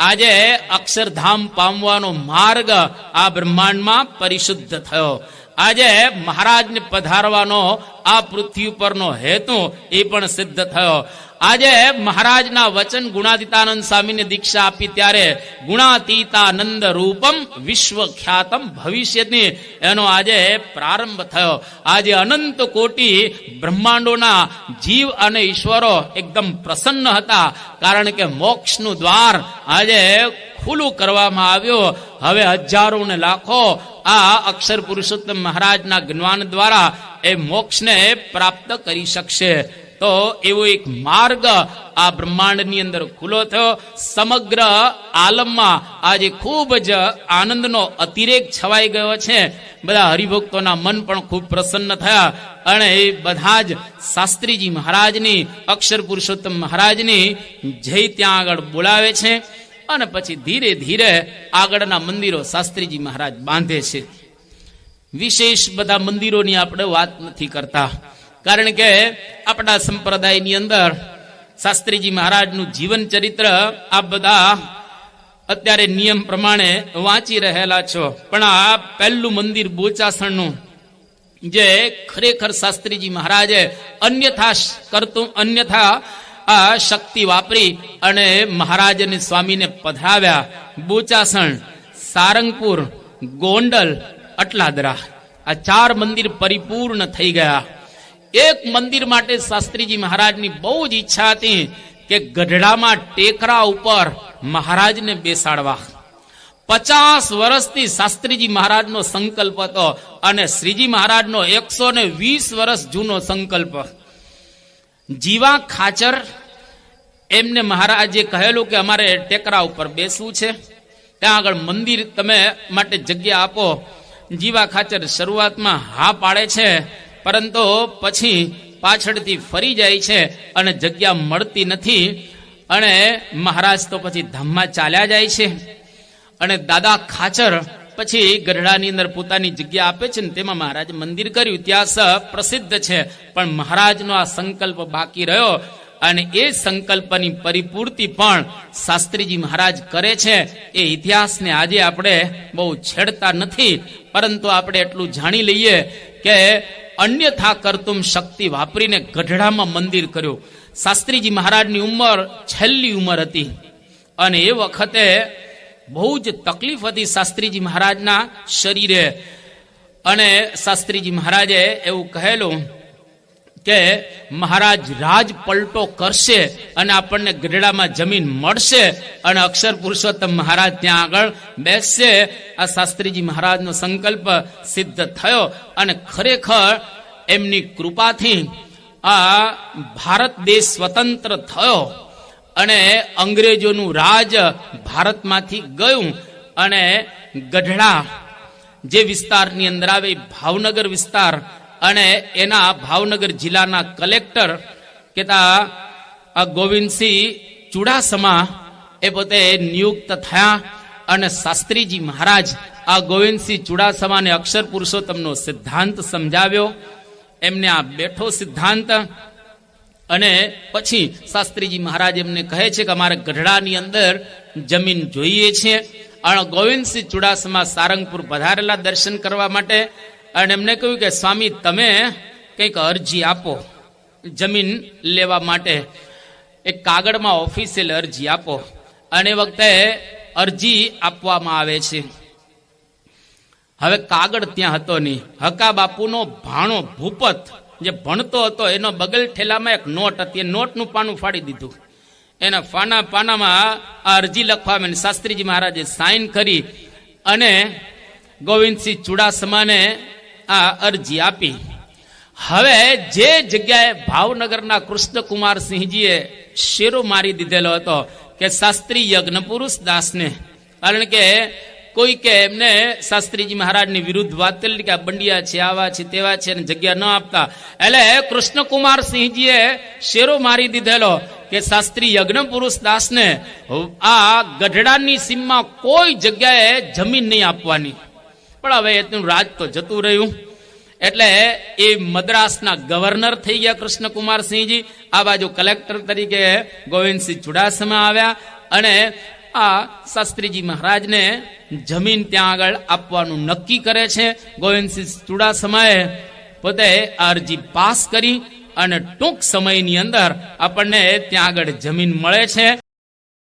આજે અક્ષરધામ પામવાનો માર્ગ આ બ્રહ્માંડમાં પરિશુદ્ધ થયો. આજે મહારાજને પધારવાનો આ પૃથ્વી ઉપરનો હેતુ એ પણ સિદ્ધ થયો. આજે મહારાજના વચન ગુણાતીતાનંદ સ્વામીને દીક્ષા આપી ત્યારે ગુણાતીતાનંદ રૂપમ વિશ્વખ્યાતમ ભવિષ્યની એનો આજે પ્રારંભ થયો. આજે અનંત કોટી બ્રહ્માંડોના જીવ અને ઈશ્વરો એકદમ પ્રસન્ન હતા, કારણ કે મોક્ષનું દ્વાર આજે ખુલ્લું કરવામાં આવ્યું. હવે હજારો ને લાખો આ અક્ષર પુરુષોત્તમ મહારાજના જ્ઞાન દ્વારા એ મોક્ષને પ્રાપ્ત કરી શકશે. તો એવો એક માર્ગ આ બ્રહ્માંડની અંદર ખુલ્લો થયો. સમગ્ર આલમમાં આજે ખૂબ જ આનંદનો અતિરેક છવાઈ ગયો છે. બધા હરિભક્તોના મન પણ ખૂબ પ્રસન્ન થયા અને એ બધા જ શાસ્ત્રીજી મહારાજની, અક્ષર પુરુષોત્તમ મહારાજની જય ત્યાં આગળ બોલાવે છે અને પછી ધીરે ધીરે આગળના મંદિરો શાસ્ત્રીજી મહારાજ બાંધે છે. વિશેષ બધા મંદિરોની આપણે વાત નથી કરતા, કારણ કે આપણા સંપ્રદાયની અંદર શાસ્ત્રીજી મહારાજનું જીવન ચરિત્ર આ બધા અત્યારે નિયમ પ્રમાણે વાંચી રહેલા છો. પણ આ પહેલું મંદિર બોચાસણનું જે ખરેખર શાસ્ત્રીજી મહારાજે અન્યથા આ શક્તિ વાપરી અને મહારાજ અને સ્વામીને પધરાવ્યા. બોચાસણ, સારંગપુર, ગોંડલ, અટલાદરા, આ 4 મંદિર પરિપૂર્ણ થઈ ગયા. એક મંદિર માટે શાસ્ત્રીજી મહારાજની બહુ જ ઈચ્છા હતી કે ગઢડામાં ટેકરા ઉપર મહારાજને બેસાડવા. 50 વર્ષથી શાસ્ત્રીજી મહારાજનો સંકલ્પ હતો અને શ્રીજી મહારાજનો 120 વર્ષ જૂનો સંકલ્પ. જીવા ખાચર એમને મહારાજે કહેલું કે અમારે ટેકરા ઉપર બેસવું છે, ત્યાં આગળ મંદિર તમે માટે જગ્યા આપો. જીવા ખાચર શરૂઆતમાં હા પાડે છે, પરંતુ પછી પાછળથી ફરી જાય છે અને જગ્યા મળતી નથી અને મહારાજ તો પછી ધામમાં ચાલ્યા જાય છે. અને દાદા ખાચર પછી ગઢડાની અંદર પોતાની જગ્યા આપે છે ને તેમાં મહારાજે મંદિર કર્યું. ઇતિહાસ પ્રસિદ્ધ છે, પણ મહારાજનો આ સંકલ્પ બાકી રહ્યો અને એ સંકલ્પની પરિપૂર્તિ પણ શાસ્ત્રીજી મહારાજ કરે છે. એ ઇતિહાસને આજે આપણે બહુ છેડતા નથી, પરંતુ આપણે એટલું જાણી લઈએ કે અન્યથા કરતુમ શક્તિ વાપરીને ગઢડામાં મંદિર કર્યું. શાસ્ત્રીજી મહારાજની ઉંમર છેલ્લી ઉંમર હતી અને એ વખતે બહુ જ તકલીફ હતી શાસ્ત્રીજી મહારાજના શરીરે. અને શાસ્ત્રીજી મહારાજે એવું કહેલું કે મહારાજ રાજ પલટો કરશે અને આપણને ગઢડામાં જમીન મળશે અને અક્ષર પુરુષોત્તમ મહારાજ ત્યાં આગળ બેસશે. આ શાસ્ત્રીજી મહારાજનો સંકલ્પ સિદ્ધ થયો અને ખરેખર એમની કૃપાથી આ ભારત દેશ સ્વતંત્ર થયો અને અંગ્રેજોનું રાજ ભારતમાંથી ગયું અને ગઢડા જે વિસ્તારની અંદર આવે ભાવનગર વિસ્તાર અને એના ભાવનગર જિલ્લાના કલેક્ટર કેતા ગોવિંદસિંહ ચુડાસમા એ પોતે નિયુક્ત થયા અને શાસ્ત્રીજી મહારાજ આ ગોવિંદસિંહ ચુડાસમાને અક્ષર પુરુષોત્તમનો સિદ્ધાંત સમજાવ્યો. એમને આ બેઠો સિદ્ધાંત અને પછી શાસ્ત્રીજી મહારાજ એમને કહે છે કે અમારે ગઢડાની અંદર જમીન જોઈએ છે. અને ગોવિંદસિંહ ચુડાસમા સારંગપુર પધારેલા દર્શન કરવા માટે અને એમને કહ્યું કે સ્વામી તમે કંઈક અરજી આપો જમીન લેવા માટે, એક કાગળમાં ઓફિશિયલ અરજી આપો. અને એ વખતે અરજી આપવામાં આવે છે. હવે કાગળ ત્યાં હતો નહીં. હકા બાપુનો ભાણો ભૂપત જે ભણતો હતો એનો બગલ ઠેલામાં એક નોટ હતી, નોટનું પાનું ફાડી દીધું. એના પાનામાં આ અરજી લખવામાં શાસ્ત્રીજી મહારાજે સાઇન કરી અને ગોવિંદસિંહ ચુડાસમાને આ અરજી આપી. હવે જે જગ્યાએ ભાવનગરના કૃષ્ણકુમારસિંહજીએ શેરો મારી દીધેલો હતો કે શાસ્ત્રી યજ્ઞ પુરુષ દાસને, કારણ કે કોઈ કે એમને શાસ્ત્રીજી મહારાજની વિરુદ્ધ વાત કરી કે આ બંડિયા છે, આવા છે, તેવા છે અને જગ્યા ન આપતા. એટલે કૃષ્ણકુમારસિંહજીએ શેરો મારી દીધેલો કે શાસ્ત્રી યજ્ઞ પુરુષ દાસને આ ગઢડાની સીમમાં કોઈ જગ્યાએ જમીન નહીં આપવાની. પણ હવે એનું રાજ તો જતું રહ્યું એટલે એ મદ્રાસના ગવર્નર થઈ ગયા કૃષ્ણકુમારસિંહજી. આ બાજુ કલેક્ટર તરીકે ગોવિંદસિંહ ચુડાસમા આવ્યા અને આ શાસ્ત્રીજી મહારાજને જમીન ત્યાં આગળ આપવાનું નક્કી કરે છે. ગોવિંદસિંહ ચુડાસમાએ પોતે અરજી પાસ કરી અને ટૂંક સમયની અંદર આપણને ત્યાં આગળ જમીન મળે છે.